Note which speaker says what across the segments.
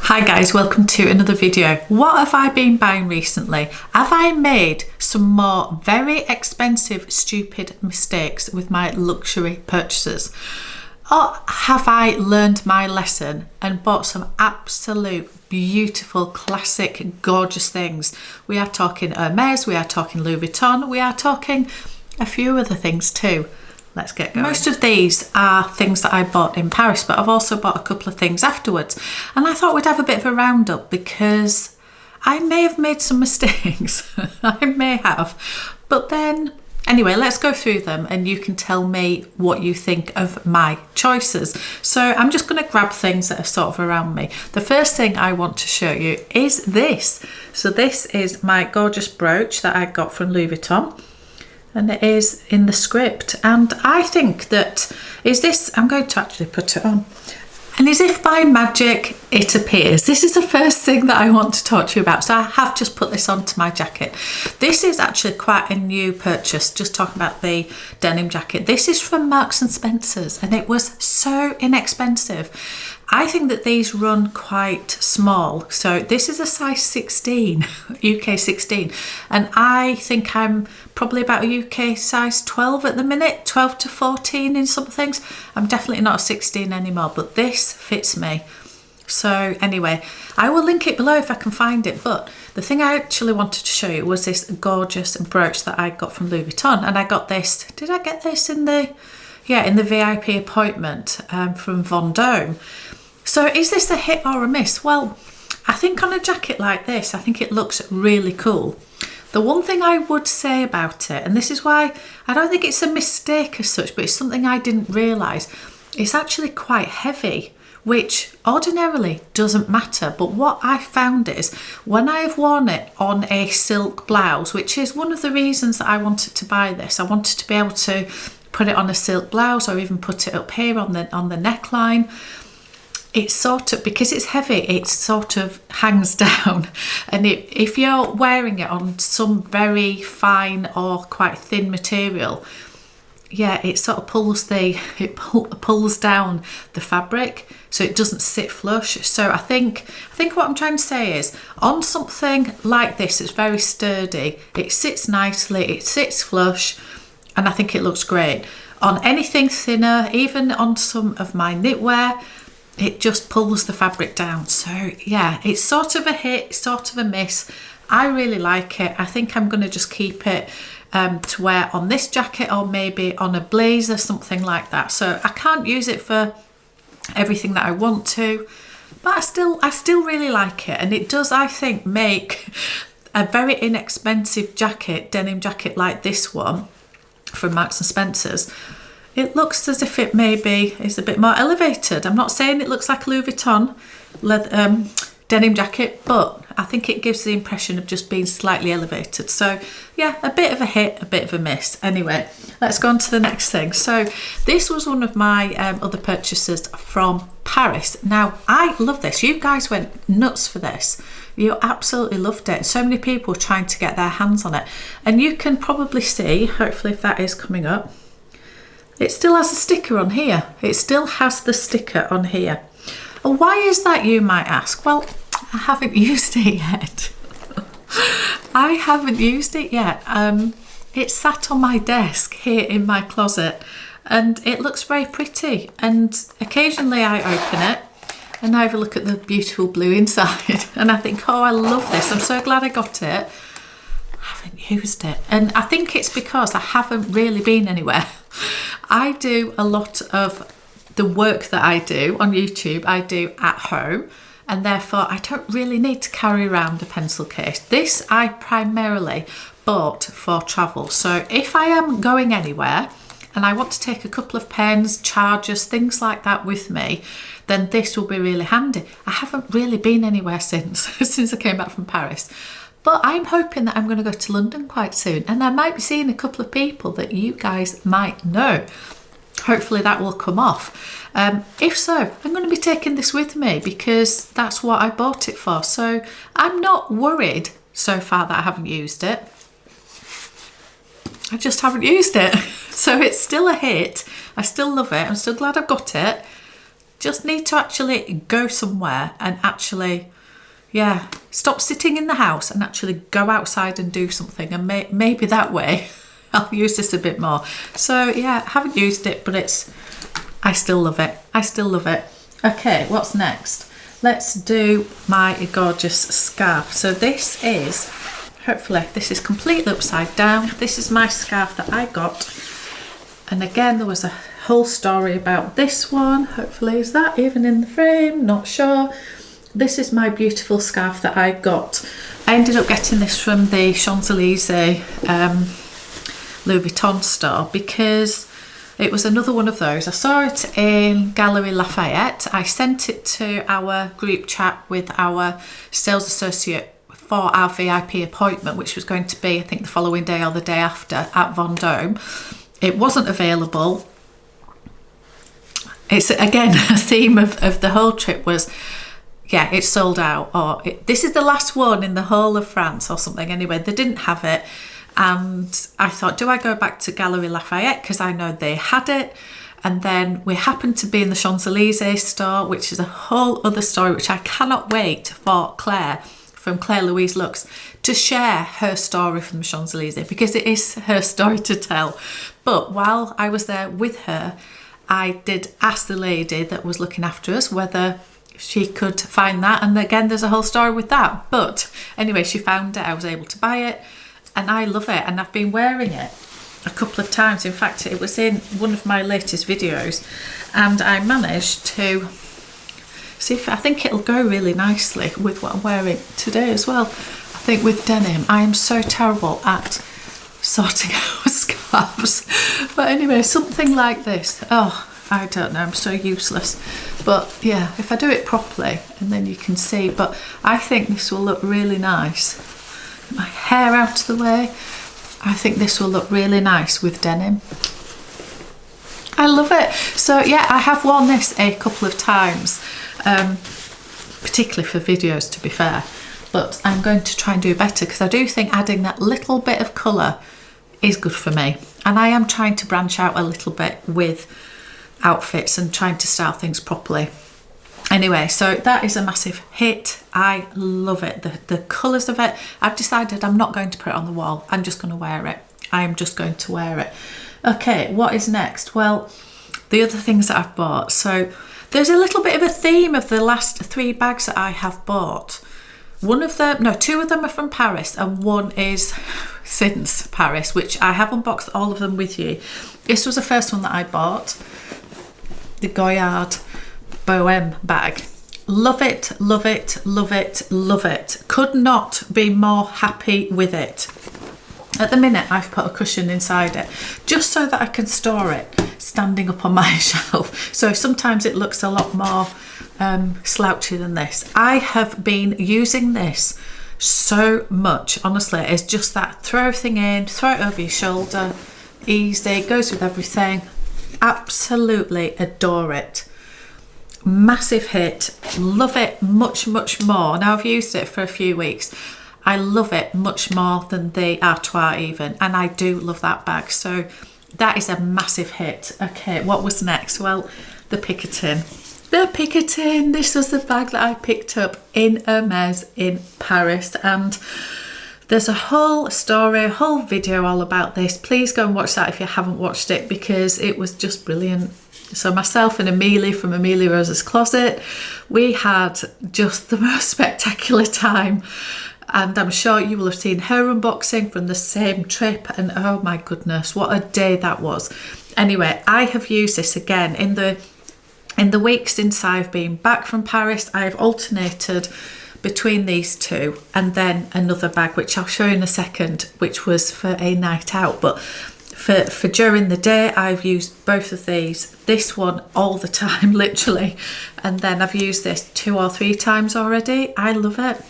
Speaker 1: Hi guys, welcome to another video. What have I been buying recently? Have I made some more very expensive, stupid mistakes with my luxury purchases? Or have I learned my lesson and bought some absolute beautiful, classic, gorgeous things? We are talking Hermes, we are talking Louis Vuitton, we are talking a few other things too. Let's get going. Most of these are things that I bought in Paris, but I've also bought a couple of things afterwards. And I thought we'd have a bit of a roundup because I may have made some mistakes. I may have. But then, anyway, let's go through them and you can tell me what you think of my choices. So I'm just going to grab things that are sort of around me. The first thing I want to show you is this. So this is my gorgeous brooch that I got from Louis Vuitton. And it is in the script, and I think that I'm going to actually put it on, and as if by magic it appears. This is the first thing that I want to talk to you about, so I have just put this onto my jacket. This is actually quite a new purchase, just talking about the denim jacket. This is from Marks and Spencer's and it was so inexpensive. I think that these run quite small, so this is a size 16, UK 16, and I think I'm probably about a UK size 12 at the minute, 12 to 14 in some things. I'm definitely not a 16 anymore, but this fits me. So anyway, I will link it below if I can find it, but the thing I actually wanted to show you was this gorgeous brooch that I got from Louis Vuitton, and I got this, did I get this in the VIP appointment from Vendôme. So is this a hit or a miss? Well, I think on a jacket like this, I think it looks really cool. The one thing I would say about it, and this is why I don't think it's a mistake as such, but it's something I didn't realise, it's actually quite heavy, which ordinarily doesn't matter. But what I found is when I've worn it on a silk blouse, which is one of the reasons that I wanted to buy this, I wanted to be able to put it on a silk blouse or even put it up here on the neckline. It's sort of, because it's heavy, it sort of hangs down, and if you're wearing it on some very fine or quite thin material, yeah, it sort of pulls down the fabric, so it doesn't sit flush. So I think what I'm trying to say is, on something like this, it's very sturdy, it sits nicely, it sits flush, and I think it looks great. On anything thinner, even on some of my knitwear, it just pulls the fabric down. So yeah, it's sort of a hit, sort of a miss. I really like it. I think I'm going to just keep it to wear on this jacket or maybe on a blazer, something like that. So I can't use it for everything that I want to, but I still really like it. And it does, I think, make a very inexpensive jacket, denim jacket like this one from Marks and Spencer's. It looks as if it maybe is a bit more elevated. I'm not saying it looks like a Louis Vuitton denim jacket, but I think it gives the impression of just being slightly elevated. So yeah, a bit of a hit, a bit of a miss. Anyway, let's go on to the next thing. So this was one of my other purchases from Paris. Now, I love this. You guys went nuts for this. You absolutely loved it. So many people were trying to get their hands on it. And you can probably see, hopefully if that is coming up, it still has a sticker on here. It still has the sticker on here. And why is that, you might ask? Well, I haven't used it yet. I haven't used it yet. It's sat on my desk here in my closet and it looks very pretty. And occasionally I open it and I have a look at the beautiful blue inside and I think, oh, I love this. I'm so glad I got it. I haven't used it. And I think it's because I haven't really been anywhere. I do a lot of the work that I do on YouTube, I do at home, and therefore I don't really need to carry around a pencil case. This I primarily bought for travel. So if I am going anywhere and I want to take a couple of pens, chargers, things like that with me, then this will be really handy. I haven't really been anywhere since I came back from Paris. But I'm hoping that I'm going to go to London quite soon and I might be seeing a couple of people that you guys might know. Hopefully that will come off. If so, I'm going to be taking this with me because that's what I bought it for. So I'm not worried so far that I haven't used it. I just haven't used it. So it's still a hit. I still love it. I'm still glad I've got it. just need to actually go somewhere and actually, yeah, stop sitting in the house and actually go outside and do something, and maybe that way I'll use this a bit more. So yeah, I haven't used it, but I still love it. I still love it. Okay, what's next? Let's do my gorgeous scarf. So this is, hopefully this is completely upside down. This is my scarf that I got. And again, there was a whole story about this one. Hopefully, is that even in the frame? Not sure. This is my beautiful scarf that I got. I ended up getting this from the Champs-Élysées Louis Vuitton store because it was another one of those. I saw it in Galeries Lafayette. I sent it to our group chat with our sales associate for our VIP appointment, which was going to be, I think, the following day or the day after at Vendôme. It wasn't available. It's, again, a theme of the whole trip was, yeah, it's sold out, or this is the last one in the whole of France or something. Anyway, they didn't have it. And I thought, do I go back to Galeries Lafayette? Because I know they had it. And then we happened to be in the Champs-Élysées store, which is a whole other story, which I cannot wait for Claire from Claire Louise Lux to share her story from the Champs-Élysées, because it is her story to tell. But while I was there with her, I did ask the lady that was looking after us whether she could find that. And again, there's a whole story with that. But anyway, she found it. I was able to buy it. And I love it, and I've been wearing it a couple of times. In fact, it was in one of my latest videos, and I managed to see if I think it'll go really nicely with what I'm wearing today as well. I think with denim, I am so terrible at sorting out scarves. But anyway, something like this. Oh, I don't know, I'm so useless. But yeah, if I do it properly, and then you can see. But I think this will look really nice. My hair out of the way. I think this will look really nice with denim. I love it. So yeah, I have worn this a couple of times, particularly for videos, to be fair, but I'm going to try and do better, because I do think adding that little bit of colour is good for me, and I am trying to branch out a little bit with outfits and trying to style things properly. Anyway, so that is a massive hit. I love it. The colours of it. I've decided I'm not going to put it on the wall. I'm just going to wear it. I'm just going to wear it. Okay, what is next? Well, the other things that I've bought. So there's a little bit of a theme of the last 3 bags that I have bought. One of them, no, 2 of them are from Paris, and one is since Paris, which I have unboxed all of them with you. This was the first one that I bought, the Goyard Bohème bag. Love it, love it, love it, love it. Could not be more happy with it. At the minute, I've put a cushion inside it just so that I can store it standing up on my shelf. So sometimes it looks a lot more slouchy than this. I have been using this so much, honestly. It's just that throw everything in, throw it over your shoulder, easy, goes with everything. Absolutely adore it. Massive hit. Love it much more. Now I've used it for a few weeks. I love it much more than the Artois even, and I do love that bag. So that is a massive hit. Okay, what was next? Well, the Picotin. The Picotin. This was the bag that I picked up in Hermes in Paris, and there's a whole story, a whole video all about this. Please go and watch that if you haven't watched it, because it was just brilliant. So myself and Amelie from Amelie Rose's Closet, we had just the most spectacular time, and I'm sure you will have seen her unboxing from the same trip, and oh my goodness, what a day that was. Anyway, I have used this again in the weeks since I've been back from Paris. I've alternated between these 2 and then another bag, which I'll show you in a second, which was for a night out. But for during the day, I've used both of these. This one all the time, literally, and then I've used this 2 or 3 times already. I love it.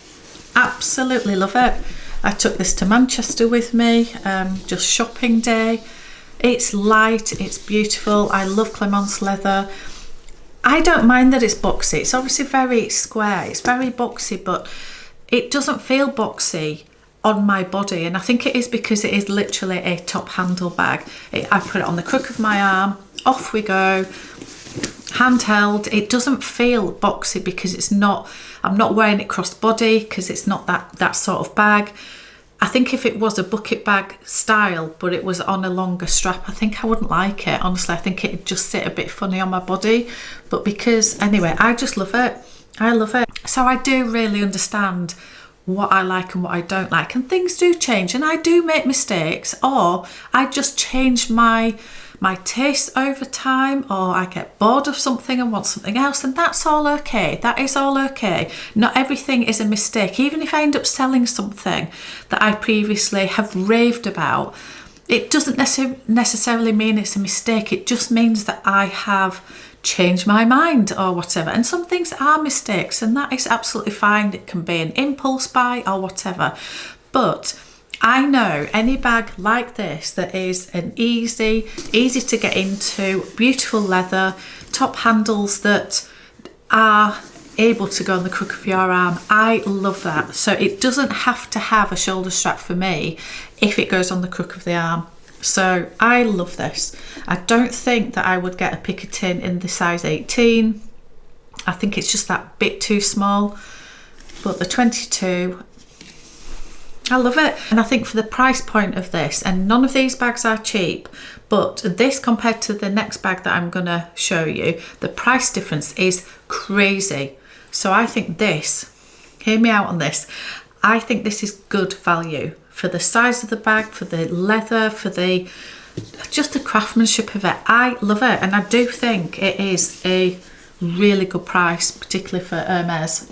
Speaker 1: Absolutely love it. I took this to Manchester with me, just shopping day. It's light, it's beautiful. I love Clemence leather. I don't mind that it's boxy. It's obviously very square, it's very boxy, but it doesn't feel boxy on my body, and I think it is because it is literally a top handle bag. I put it on the crook of my arm, off we go. handheld. It doesn't feel boxy because it's not, I'm not wearing it crossbody because it's not that sort of bag. I think if it was a bucket bag style, but it was on a longer strap, I think I wouldn't like it. Honestly, I think it'd just sit a bit funny on my body. But because, anyway, I just love it. I love it. So I do really understand what I like and what I don't like. And things do change and I do make mistakes, or I just change my taste over time, or I get bored of something and want something else, and that's all okay. That is all okay. Not everything is a mistake. Even if I end up selling something that I previously have raved about, it doesn't necessarily mean it's a mistake. It just means that I have changed my mind or whatever. And some things are mistakes, and that is absolutely fine. It can be an impulse buy or whatever. But I know any bag like this that is an easy to get into, beautiful leather, top handles that are able to go on the crook of your arm. I love that. So it doesn't have to have a shoulder strap for me if it goes on the crook of the arm. So I love this. I don't think that I would get a Picotin in the size 18. I think it's just that bit too small. But the 22, I love it. And I think for the price point of this, and none of these bags are cheap, but this compared to the next bag that I'm gonna show you, the price difference is crazy. So I think this, hear me out on this, I think this is good value for the size of the bag, for the leather, for the just the craftsmanship of it. I love it, and I do think it is a really good price, particularly for Hermes.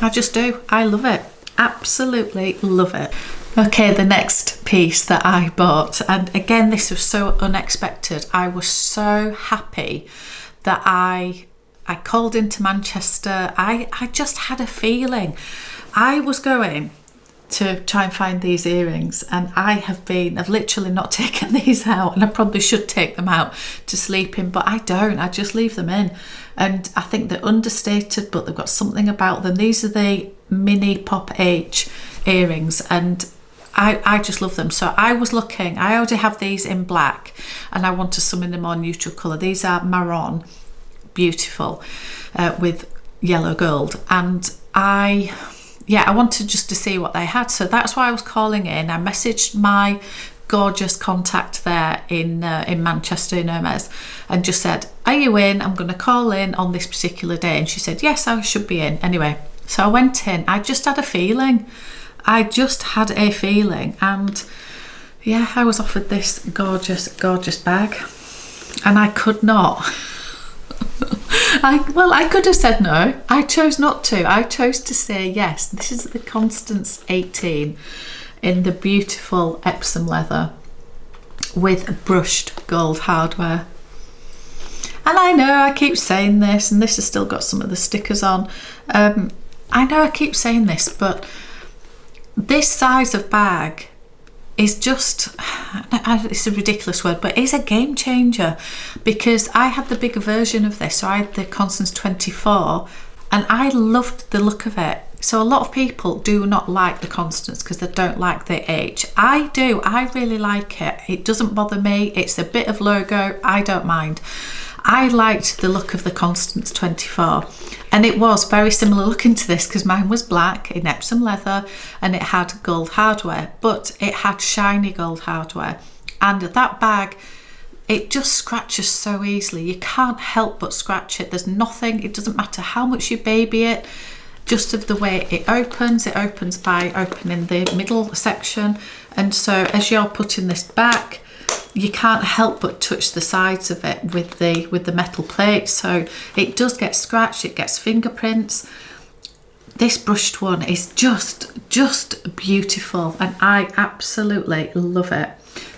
Speaker 1: I just do. I love it. Absolutely love it. Okay, the next piece that I bought, and again this was so unexpected. I was so happy that I called into Manchester. I just had a feeling. I was going to try and find these earrings, and I've literally not taken these out, and I probably should take them out to sleep in, but I don't. I just leave them in, and I think they're understated, but they've got something about them. These are the mini Pop H earrings, and I just love them. So I was looking, I already have these in black, and I wanted some in a more neutral colour. These are marron, beautiful, with yellow gold, and I wanted just to see what they had. So that's why I was calling in. I messaged my gorgeous contact there in Manchester in Hermes and just said, are you in? I'm going to call in on this particular day. And she said, yes, I should be in. Anyway, so I went in. I just had a feeling. And yeah, I was offered this gorgeous bag, and I could not. I could have said no. I chose not to. I chose to say yes. This is the Constance 18 in the beautiful Epsom leather with brushed gold hardware. And I know I keep saying this, and this has still got some of the stickers on. I know I keep saying this, but this size of bag is just, it's a ridiculous word, but it's a game changer, because I had the bigger version of this. So I had the Constance 24, and I loved the look of it. So a lot of people do not like the Constance because they don't like the H. I do. I really like it. It doesn't bother me. It's a bit of logo. I don't mind. I liked the look of the Constance 24, and it was very similar looking to this because mine was black in Epsom leather and it had gold hardware, but it had shiny gold hardware. And that bag, it just scratches so easily. You can't help but scratch it. There's nothing, it doesn't matter how much you baby it, just of the way it opens by opening the middle section. And so as you're putting this back, you can't help but touch the sides of it with the metal plate. So it does get scratched, it gets fingerprints. This brushed one is just beautiful, and I absolutely love it.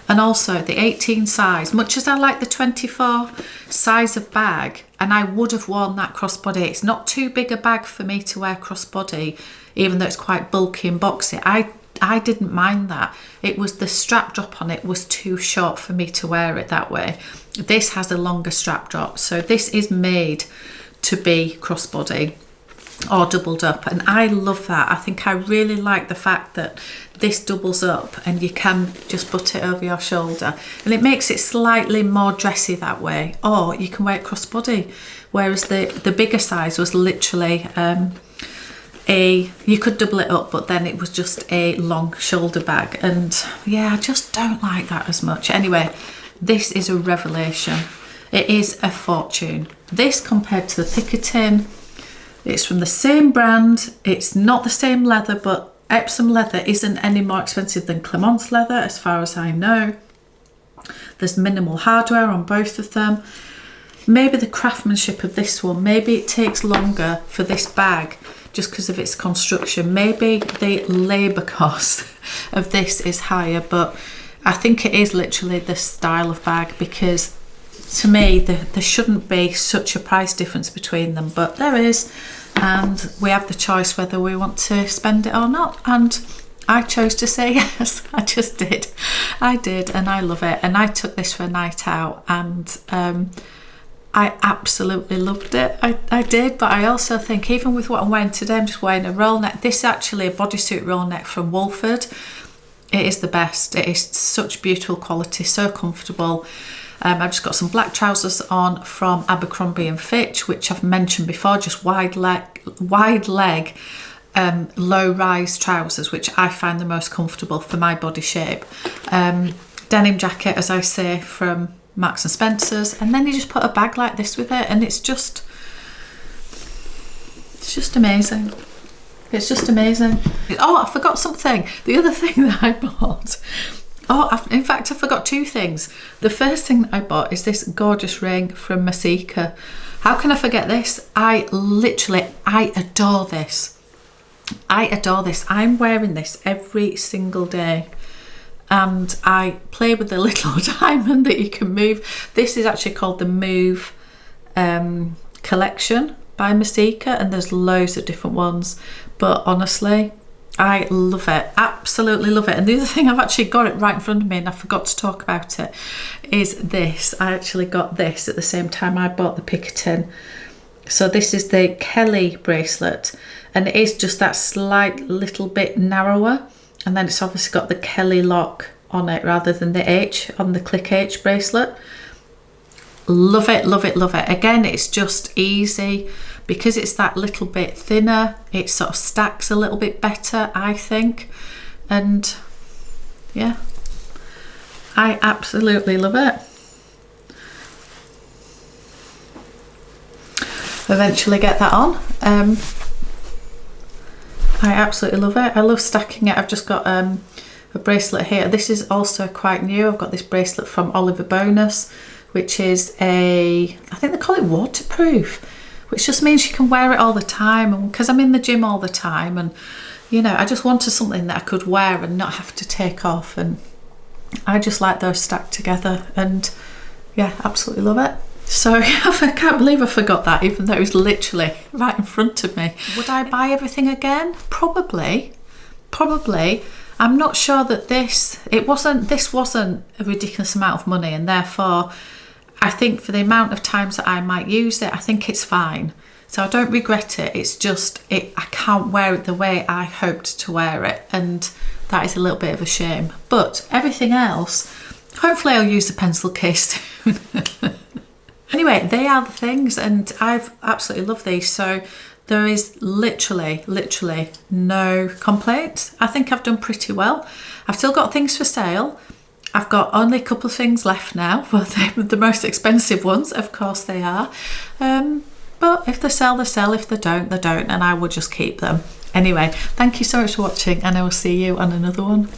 Speaker 1: And also the 18 size, much as I like the 24 size of bag, and I would have worn that crossbody. It's not too big a bag for me to wear crossbody, even though it's quite bulky and boxy. I didn't mind that. It was the strap drop on it was too short for me to wear it that way. This has a longer strap drop, so this is made to be crossbody. or doubled up, and I love that. I think I really like the fact that this doubles up and you can just put it over your shoulder, and it makes it slightly more dressy that way, or you can wear it crossbody, whereas the bigger size was literally you could double it up, but then it was just a long shoulder bag, and yeah, I just don't like that as much. Anyway, this is a revelation. It is a fortune. This compared to the Picotin, it's from the same brand, it's not the same leather, but Epsom leather isn't any more expensive than Clement's leather as far as I know. There's minimal hardware on both of them. Maybe the craftsmanship of this one, maybe it takes longer for this bag just because of its construction. Maybe the labour cost of this is higher, but I think it is literally the style of bag, because to me there shouldn't be such a price difference between them, but there is, and we have the choice whether we want to spend it or not, and I chose to say yes. I just did. I did, and I love it, and I took this for a night out, and I absolutely loved it. I did, but I also think even with what I'm wearing today, I'm just wearing a roll neck. This is actually a bodysuit roll neck from Wolford. It is the best. It is such beautiful quality, so comfortable. I've just got some black trousers on from Abercrombie and Fitch, which I've mentioned before, just wide leg, low rise trousers, which I find the most comfortable for my body shape. Denim jacket, as I say, from Marks and Spencer's, and then you just put a bag like this with it, and it's just amazing. It's just amazing. Oh, I forgot something. The other thing that I bought. In fact, I forgot two things. The first thing that I bought is this gorgeous ring from Messika. How can I forget this? I adore this. I adore this. I'm wearing this every single day, and I play with the little diamond that you can move. This is actually called the Move collection by Messika, and there's loads of different ones, but honestly, I love it, absolutely love it. And the other thing, I've actually got it right in front of me and I forgot to talk about it, is this. I actually got this at the same time I bought the Picotin. So this is the Kelly bracelet, and it is just that slight little bit narrower, and then it's obviously got the Kelly lock on it rather than the H on the Click H bracelet. Love it, love it, love it. Again, it's just easy. Because it's that little bit thinner, it sort of stacks a little bit better, I think. And yeah, I absolutely love it. Eventually get that on. I absolutely love it. I love stacking it. I've just got a bracelet here. This is also quite new. I've got this bracelet from Oliver Bonus, which is I think they call it waterproof, which just means you can wear it all the time. And because I'm in the gym all the time, and you know, I just wanted something that I could wear and not have to take off, and I just like those stacked together, and yeah, absolutely love it. So I can't believe I forgot that, even though it was literally right in front of me. Would I buy everything again? Probably. I'm not sure that this wasn't a ridiculous amount of money, and therefore I think for the amount of times that I might use it, I think it's fine. So I don't regret it. It's just, I can't wear it the way I hoped to wear it, and that is a little bit of a shame. But everything else, hopefully I'll use the pencil case soon. Anyway, they are the things, and I've absolutely loved these. So there is literally no complaints. I think I've done pretty well. I've still got things for sale. I've got only a couple of things left now. Well, they're the most expensive ones, of course they are. But if they sell, they sell. If they don't, they don't. And I will just keep them. Anyway, thank you so much for watching, and I will see you on another one.